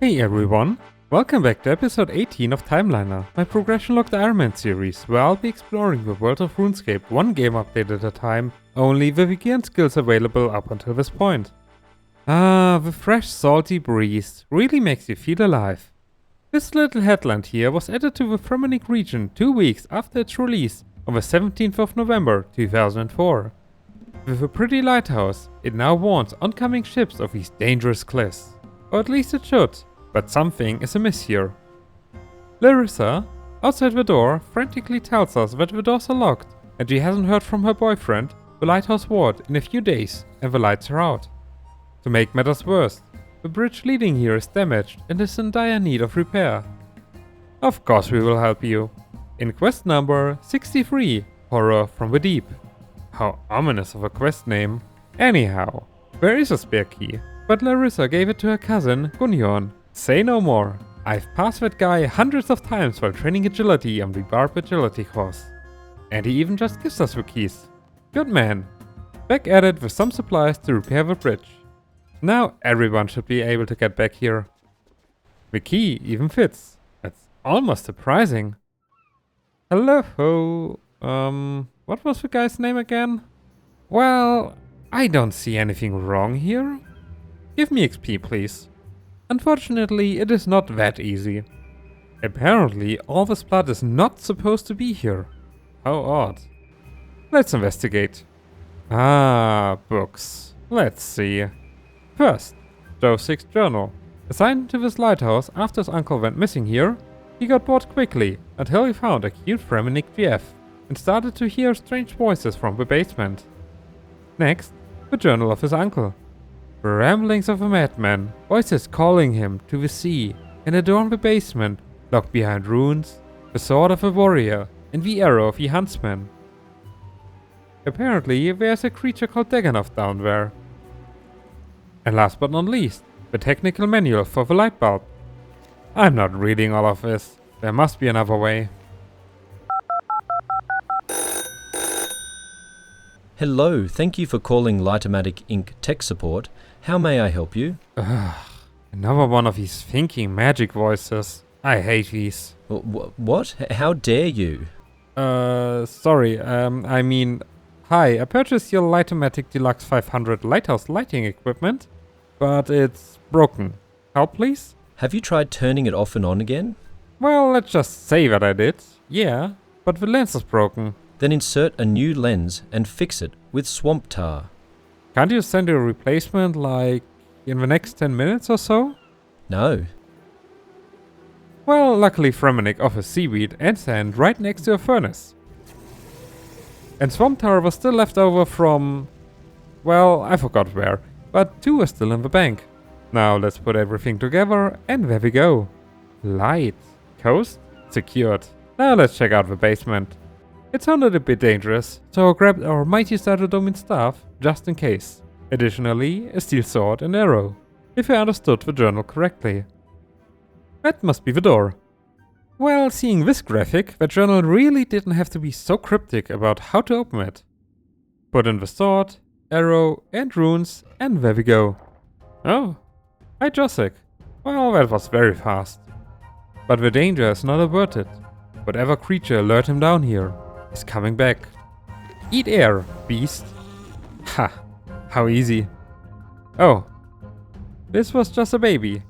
Hey everyone, welcome back to episode 18 of Timeliner, my progression-locked Ironman series, where I'll be exploring the world of Runescape one game update at a time, only with weekend skills available up until this point. The fresh salty breeze really makes you feel alive. This little headland here was added to the Fremennik region 2 weeks after its release on the 17th of November 2004. With a pretty lighthouse, it now warns oncoming ships of these dangerous cliffs. Or at least it should. But something is amiss here. Larissa, outside the door, frantically tells us that the doors are locked and she hasn't heard from her boyfriend, the lighthouse ward, in a few days and the lights are out. To make matters worse, the bridge leading here is damaged and is in dire need of repair. Of course we will help you. In quest number 63, Horror from the Deep. How ominous of a quest name. Anyhow, there is a spare key, but Larissa gave it to her cousin, Gunjorn. Say no more. I've passed that guy hundreds of times while training agility on the Barb agility course. And he even just gives us the keys. Good man. Back at it with some supplies to repair the bridge. Now everyone should be able to get back here. The key even fits. That's almost surprising. Hello. What was the guy's name again? Well, I don't see anything wrong here. Give me XP, please. Unfortunately, it is not that easy. Apparently, all this blood is not supposed to be here. How odd. Let's investigate. Books. Let's see. First, Joseph's journal. Assigned to this lighthouse after his uncle went missing here, he got bored quickly until he found a cute Fremennik GF and started to hear strange voices from the basement. Next, the journal of his uncle. The ramblings of a madman, voices calling him to the sea, and a door in the basement, locked behind runes, the sword of a warrior, and the arrow of the huntsman. Apparently, there's a creature called Daganov down there. And last but not least, the technical manual for the light bulb. I'm not reading all of this. There must be another way. Hello, thank you for calling Lightomatic Inc. Tech Support. How may I help you? Another one of these thinking magic voices. I hate these. What? How dare you? Sorry, hi, I purchased your Lightomatic Deluxe 500 lighthouse lighting equipment, but it's broken. Help, please? Have you tried turning it off and on again? Well, let's just say that I did. Yeah, but the lens is broken. Then insert a new lens and fix it with swamp tar. Can't you send a replacement, like, in the next 10 minutes or so? No. Well, luckily Fremennik offers seaweed and sand right next to a furnace. And swamp tar was still left over from... well, I forgot where, but 2 are still in the bank. Now let's put everything together, and there we go. Light. Coast? Secured. Now let's check out the basement. It sounded a bit dangerous, so I grabbed our mighty Cytodomin staff, just in case. Additionally, a steel sword and arrow, if I understood the journal correctly. That must be the door. Well, seeing this graphic, the journal really didn't have to be so cryptic about how to open it. Put in the sword, arrow and runes, and there we go. Oh, hi Josek. Well, that was very fast. But the danger is not averted. Whatever creature lured him down here is coming back. Eat air, beast. Ha, how easy. Oh, this was just a baby.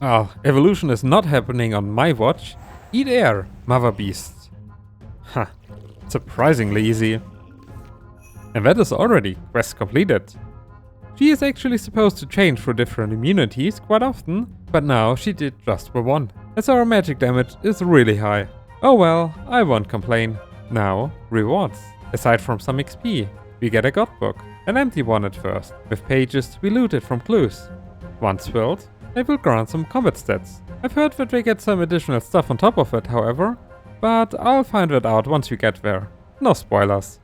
Well, evolution is not happening on my watch. Eat air, mother beast. Ha, surprisingly easy. And that is already quest completed. She is actually supposed to change for different immunities quite often, but now she did just for one, as our magic damage is really high. Oh well, I won't complain. Now, rewards. Aside from some XP, we get a god book, an empty one at first, with pages to be looted from clues. Once filled, they will grant some combat stats. I've heard that we get some additional stuff on top of it, however, but I'll find that out once we get there. No spoilers.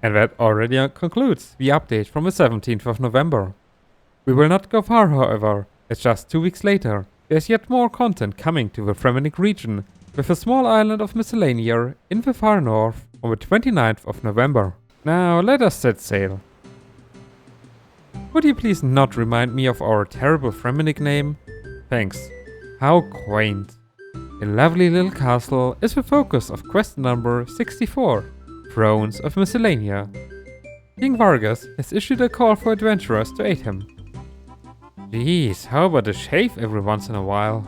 And that already concludes the update from the 17th of November. We will not go far, however, as just 2 weeks later, there's yet more content coming to the Fremennik region, with a small island of Miscellenia in the far north on the 29th of November. Now let us set sail. Would you please not remind me of our terrible Fremennik name? Thanks. How quaint. A lovely little castle is the focus of quest number 64, Thrones of Miscellenia. King Vargas has issued a call for adventurers to aid him. Jeez, how about a shave every once in a while?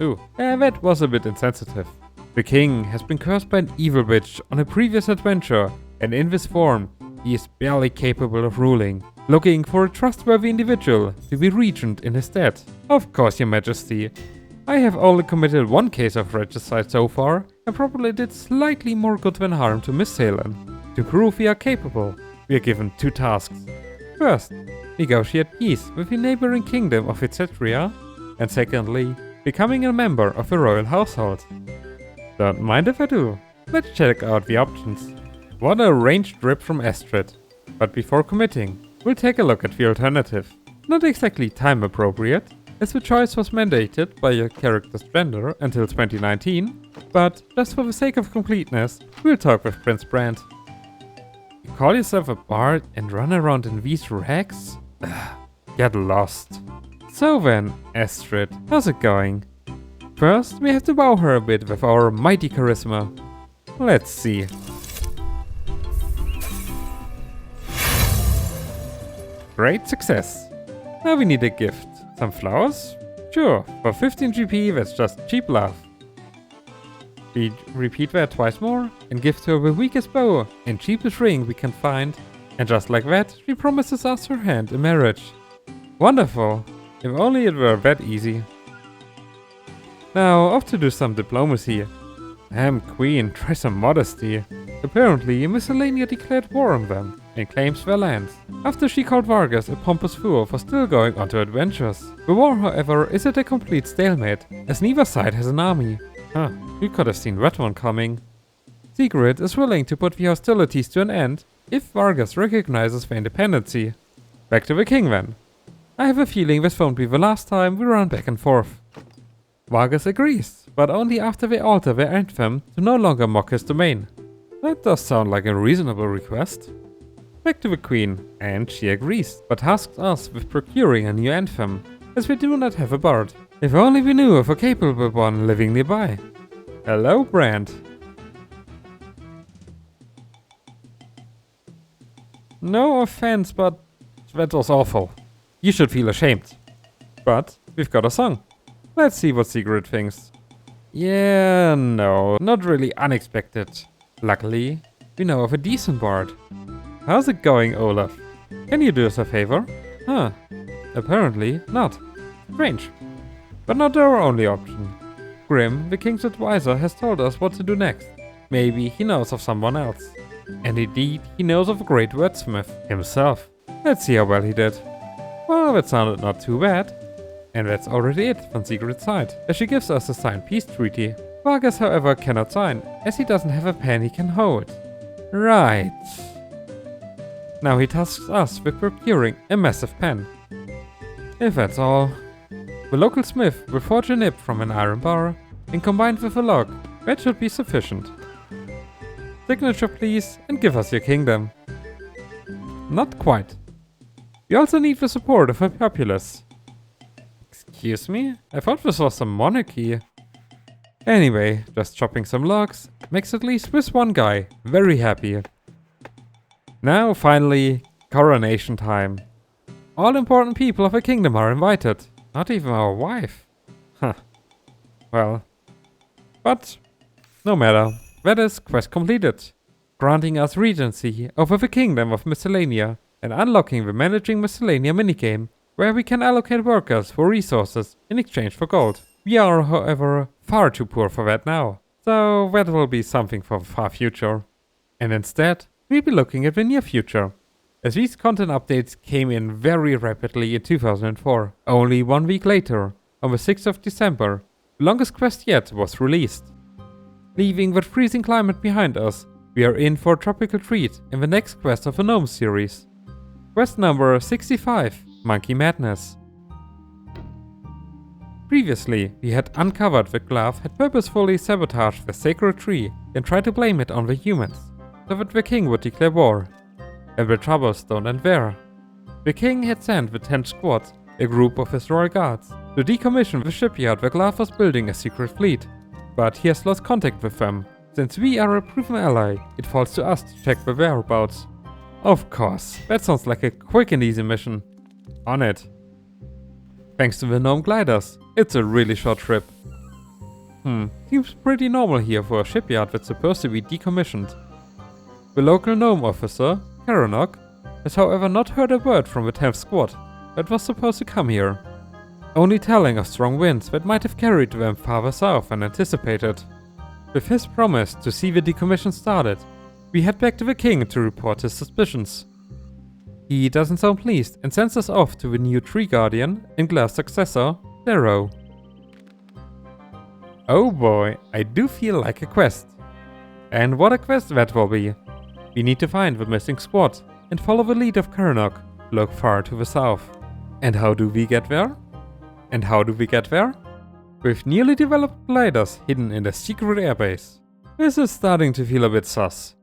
Ooh, that was a bit insensitive. The king has been cursed by an evil witch on a previous adventure, and in this form, he is barely capable of ruling, looking for a trustworthy individual to be regent in his stead. Of course, your majesty. I have only committed one case of regicide so far, and probably did slightly more good than harm to Miscellenia. To prove we are capable, we are given 2 tasks. First, negotiate peace with the neighboring kingdom of Etcetera, and secondly, becoming a member of the royal household. Don't mind if I do. Let's check out the options. What a ranged rip from Astrid. But before committing, we'll take a look at the alternative. Not exactly time appropriate, as the choice was mandated by your character's gender until 2019, but just for the sake of completeness, we'll talk with Prince Brand. You call yourself a bard and run around in these rags? Ugh, get lost. So then, Astrid, how's it going? First, we have to wow her a bit with our mighty charisma. Let's see. Great success. Now we need a gift. Some flowers? Sure, for 15 GP that's just cheap love. We repeat that twice more and give to her the weakest bow and cheapest ring we can find. And just like that, she promises us her hand in marriage. Wonderful. If only it were that easy. Now off to do some diplomacy. Damn queen, try some modesty. Apparently, Miscellenia declared war on them and claims their lands, after she called Vargas a pompous fool for still going on to adventures. The war, however, is at a complete stalemate, as neither side has an army. Huh, we could have seen that one coming. Sigrid is willing to put the hostilities to an end if Vargas recognizes their independency. Back to the king then. I have a feeling this won't be the last time we run back and forth. Vargas agrees, but only after they alter their anthem to no longer mock his domain. That does sound like a reasonable request. Back to the queen, and she agrees, but tasks us with procuring a new anthem, as we do not have a bard. If only we knew of a capable one living nearby. Hello, Brand. No offense, but that was awful. You should feel ashamed. But we've got a song. Let's see what Sigrid thinks. Yeah, no, not really unexpected. Luckily, we know of a decent bard. How's it going, Olaf? Can you do us a favor? Huh, apparently not. Strange. But not our only option. Grim, the king's advisor, has told us what to do next. Maybe he knows of someone else. And indeed, he knows of a great wordsmith himself. Let's see how well he did. Well, that sounded not too bad. And that's already it from Sigrid's side, as she gives us a signed peace treaty. Vargas, however, cannot sign, as he doesn't have a pen he can hold. Right. Now he tasks us with procuring a massive pen. If that's all, the local smith will forge a nib from an iron bar, and combined with a log, that should be sufficient. Signature please, and give us your kingdom. Not quite. We also need the support of a populace. Excuse me? I thought this was a monarchy. Anyway, just chopping some logs makes at least this one guy very happy. Now, finally, coronation time. All important people of a kingdom are invited. Not even our wife. Huh. Well. But, no matter. That is quest completed. Granting us regency over the kingdom of Miscellenia and unlocking the Managing Miscellenia minigame, where we can allocate workers for resources in exchange for gold. We are, however, far too poor for that now. So that will be something for the far future. And instead, we'll be looking at the near future. As these content updates came in very rapidly in 2004, only 1 week later, on the 6th of December, the longest quest yet was released. Leaving that freezing climate behind us, we are in for a tropical treat in the next quest of the Gnome series. Quest number 65, Monkey Madness. Previously, we had uncovered that Glove had purposefully sabotaged the sacred tree and tried to blame it on the humans, so that the king would declare war. And the troubles don't end there. The king had sent the 10th Squad, a group of his royal guards, to decommission the shipyard where Glove was building a secret fleet. But he has lost contact with them. Since we are a proven ally, it falls to us to check the whereabouts. Of course, that sounds like a quick and easy mission. On it. Thanks to the gnome gliders, it's a really short trip. Seems pretty normal here for a shipyard that's supposed to be decommissioned. The local gnome officer, Karanok, has however not heard a word from the 10th squad that was supposed to come here. Only telling of strong winds that might have carried them farther south than anticipated. With his promise to see the decommission started, we head back to the king to report his suspicions. He doesn't sound pleased and sends us off to the new tree guardian and Glass successor, Darrow. Oh boy, I do feel like a quest. And what a quest that will be. We need to find the missing squad and follow the lead of Karanok, look far to the south. And how do we get there? With nearly developed gliders hidden in the secret airbase. This is starting to feel a bit sus.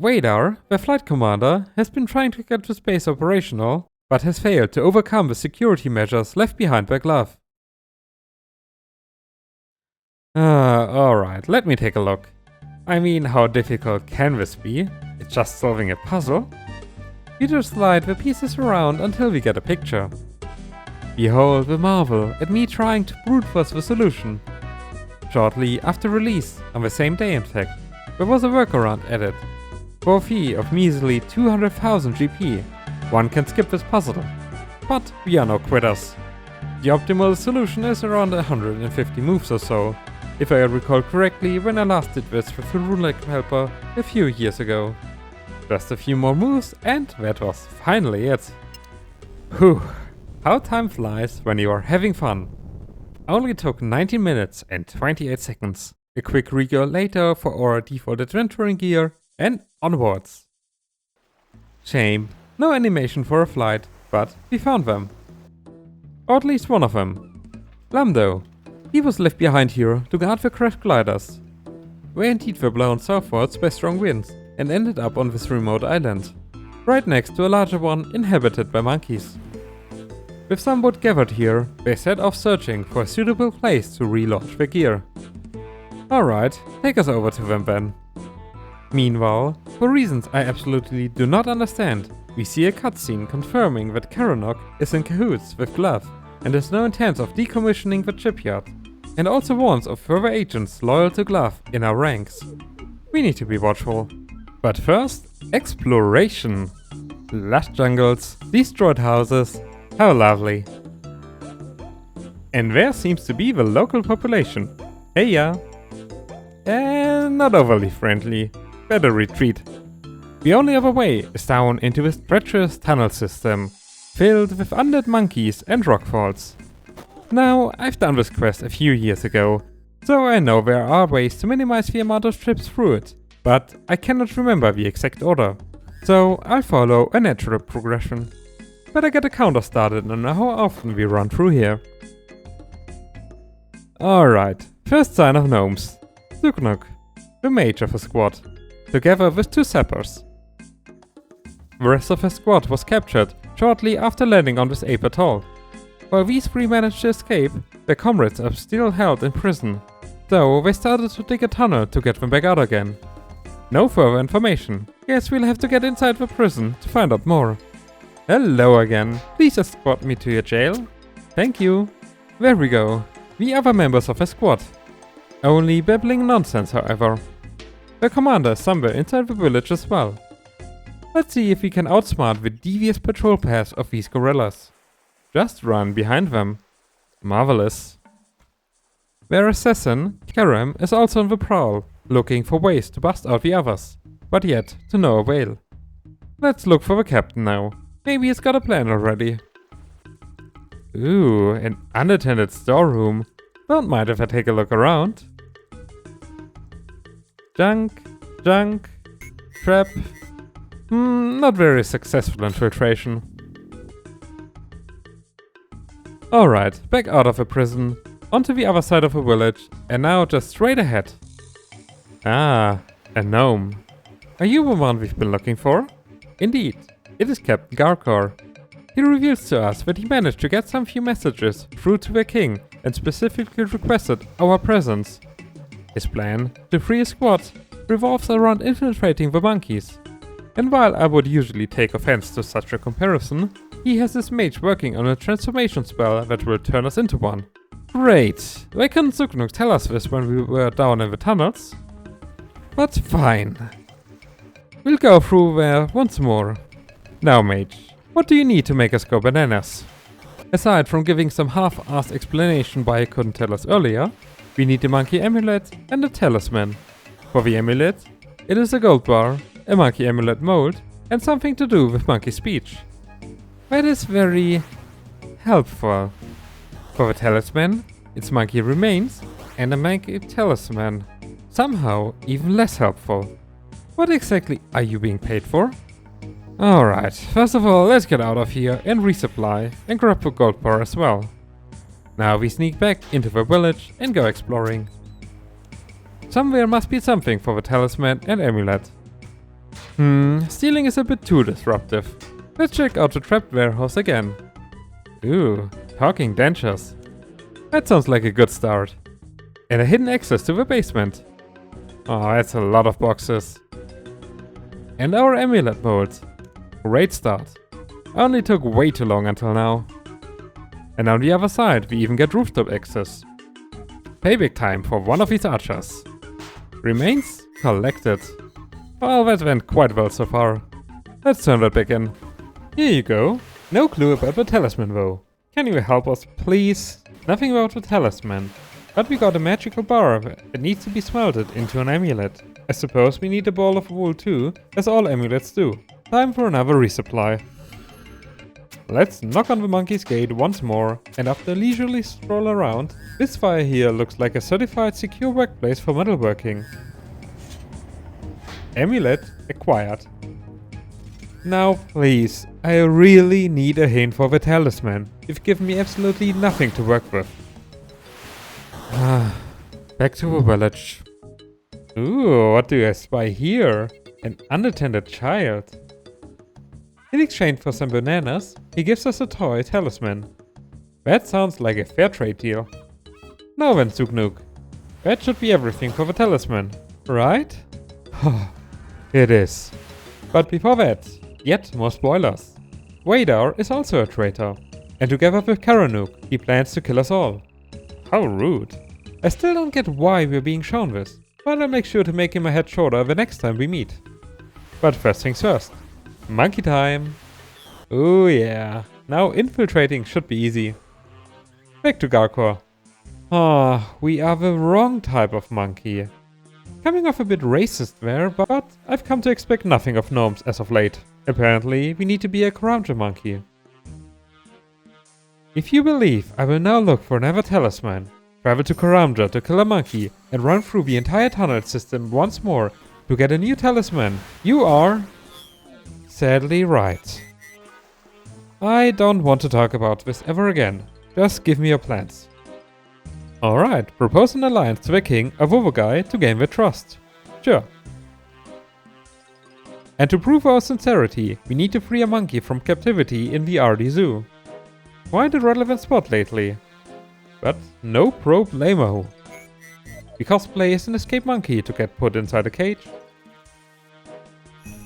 Vadar, the flight commander, has been trying to get the space operational, but has failed to overcome the security measures left behind by Glove. Alright, let me take a look. I mean, how difficult can this be? It's just solving a puzzle. We just slide the pieces around until we get a picture. Behold the marvel at me trying to brute force the solution. Shortly after release, on the same day in fact, there was a workaround added. For a fee of measly 200,000 GP, one can skip this puzzle. But we are no quitters. The optimal solution is around 150 moves or so, if I recall correctly when I last did this with the Runescape helper a few years ago. Just a few more moves and that was finally it. Whew, how time flies when you are having fun. Only took 19 minutes and 28 seconds. A quick recall later for our default adventuring gear and onwards. Shame, no animation for a flight, but we found them. Or at least one of them. Lamdo. He was left behind here to guard the crashed gliders. They indeed were blown southwards by strong winds and ended up on this remote island, right next to a larger one inhabited by monkeys. With some wood gathered here, they set off searching for a suitable place to relaunch their gear. Alright, take us over to them then. Meanwhile, for reasons I absolutely do not understand, we see a cutscene confirming that Karanok is in cahoots with Glove and has no intent of decommissioning the shipyard, and also warns of further agents loyal to Glove in our ranks. We need to be watchful. But first, exploration. Lush jungles, destroyed houses, how lovely. And there seems to be the local population. Hey ya! And not overly friendly. Better retreat. The only other way is down into this treacherous tunnel system, filled with undead monkeys and rockfalls. Now, I've done this quest a few years ago, so I know there are ways to minimize the amount of trips through it, but I cannot remember the exact order, so I'll follow a natural progression. Better get a counter started and know how often we run through here. Alright, first sign of gnomes. Zuknuk, the mage of a squad, together with two sappers. The rest of the squad was captured shortly after landing on this ape atoll. While these three managed to escape, their comrades are still held in prison, so they started to dig a tunnel to get them back out again. No further information. Guess we'll have to get inside the prison to find out more. Hello again. Please escort me to your jail. Thank you. There we go. The other members of the squad. Only babbling nonsense, however. The commander is somewhere inside the village as well. Let's see if we can outsmart the devious patrol paths of these gorillas. Just run behind them. Marvelous. Their assassin, Karam, is also on the prowl, looking for ways to bust out the others, but yet to no avail. Let's look for the captain now. Maybe he's got a plan already. Ooh, an unattended storeroom. Don't mind if I take a look around. Junk, trap. Not very successful infiltration. Alright, back out of the prison, onto the other side of the village, and now just straight ahead. Ah, a gnome. Are you the one we've been looking for? Indeed, it is Captain Garkor. He reveals to us that he managed to get some few messages through to the king and specifically requested our presence. His plan to free his squad revolves around infiltrating the monkeys. And while I would usually take offense to such a comparison, he has his mage working on a transformation spell that will turn us into one. Great! Why couldn't Suknuk tell us this when we were down in the tunnels? But fine. We'll go through there once more. Now, mage, what do you need to make us go bananas? Aside from giving some half-assed explanation why he couldn't tell us earlier, we need the monkey amulet and a talisman. For the amulet, it is a gold bar, a monkey amulet mold, and something to do with monkey speech. That is very helpful. For the talisman, it's monkey remains and a monkey talisman. Somehow even less helpful. What exactly are you being paid for? Alright, first of all, let's get out of here and resupply and grab the gold bar as well. Now we sneak back into the village and go exploring. Somewhere must be something for the talisman and amulet. Stealing is a bit too disruptive. Let's check out the trapped warehouse again. Ooh, talking dentures. That sounds like a good start. And a hidden access to the basement. Oh, that's a lot of boxes. And our amulet mold. Great start. Only took way too long until now. And on the other side we even get rooftop access. Payback time for one of these archers. Remains collected. Well, that went quite well so far. Let's turn that back in. Here you go. No clue about the talisman though. Can you help us, please? Nothing about the talisman. But we got a magical bar that needs to be smelted into an amulet. I suppose we need a ball of wool too, as all amulets do. Time for another resupply. Let's knock on the monkey's gate once more, and after a leisurely stroll around, this fire here looks like a certified secure workplace for metalworking. Amulet acquired. Now please, I really need a hint for the talisman. You've given me absolutely nothing to work with. Back to the village. Ooh, what do I spy here? An unattended child. In exchange for some bananas, he gives us a toy talisman. That sounds like a fair trade deal. Now then, Suknuk. That should be everything for the talisman, right? It is. But before that, yet more spoilers. Vadar is also a traitor, and together with Karanuk, he plans to kill us all. How rude. I still don't get why we're being shown this, but I'll make sure to make him a head shorter the next time we meet. But first things first. Monkey time! Oh yeah, now infiltrating should be easy. Back to Garkor. We are the wrong type of monkey. Coming off a bit racist there, but I've come to expect nothing of gnomes as of late. Apparently, we need to be a Karamja monkey. If you believe I will now look for another talisman, travel to Karamja to kill a monkey, and run through the entire tunnel system once more to get a new talisman, you are sadly right. I don't want to talk about this ever again. Just give me your plans. Alright, propose an alliance to the king of Uvugai to gain their trust. Sure. And to prove our sincerity, we need to free a monkey from captivity in the RD Zoo. Quite a relevant spot lately. But no problemo. We cosplay as an escaped monkey to get put inside a cage.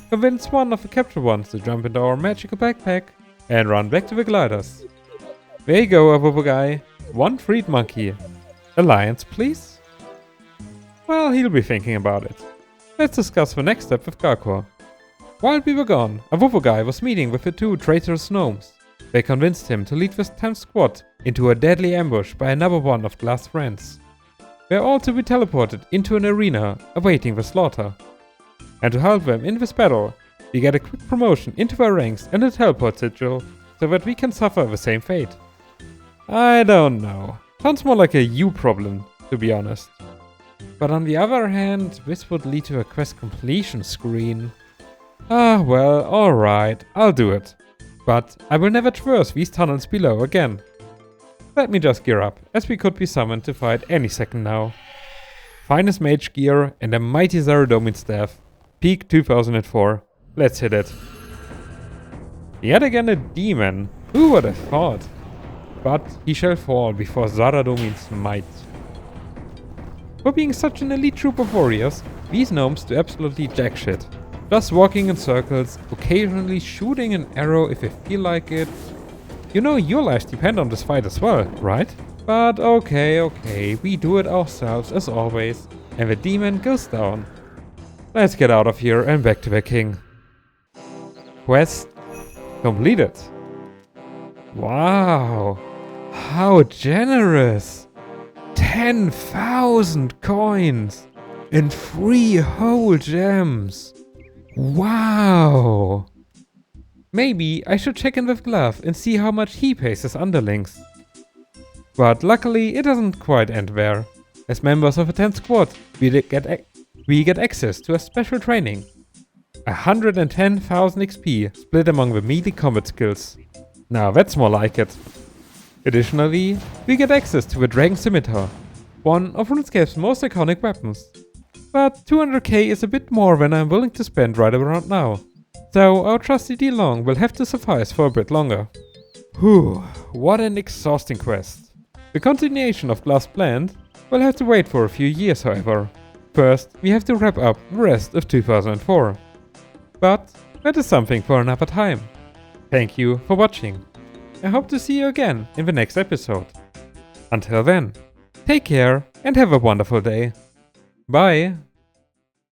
Convince one of the captured ones to jump into our magical backpack and run back to the gliders. There you go, Avuvugai. One freed monkey. Alliance, please? Well, he'll be thinking about it. Let's discuss the next step with Garkor. While we were gone, Avuvugai was meeting with the two traitorous gnomes. They convinced him to lead this 10th squad into a deadly ambush by another one of Glass friends. They are all to be teleported into an arena awaiting the slaughter. And to help them in this battle, we get a quick promotion into their ranks and a teleport sigil so that we can suffer the same fate. I don't know. Sounds more like a you problem, to be honest. But on the other hand, this would lead to a quest completion screen. Well, alright, I'll do it. But I will never traverse these tunnels below again. Let me just gear up, as we could be summoned to fight any second now. Finest mage gear and a mighty Zaradomin staff. Peak 2004. Let's hit it. Yet again a demon. Who would have thought? But he shall fall before Zaradomin's might. For being such an elite troop of warriors, these gnomes do absolutely jack shit. Just walking in circles, occasionally shooting an arrow if they feel like it. You know your lives depend on this fight as well, right? But okay, we do it ourselves as always, and the demon goes down. Let's get out of here and back to the king. Quest completed. Wow, how generous! 10,000 coins and 3 whole gems. Wow! Maybe I should check in with Glove and see how much he pays his underlings. But luckily it doesn't quite end there. As members of a 10th squad, we get access to a special training. 110,000 XP split among the melee combat skills. Now that's more like it. Additionally, we get access to the Dragon Scimitar, one of Runescape's most iconic weapons. But 200k is a bit more than I'm willing to spend right around now. So our trusty D-Long will have to suffice for a bit longer. Whew, what an exhausting quest. The continuation of Glass Plant will have to wait for a few years, however. First, we have to wrap up the rest of 2004. But that is something for another time. Thank you for watching. I hope to see you again in the next episode. Until then, take care and have a wonderful day. Bye!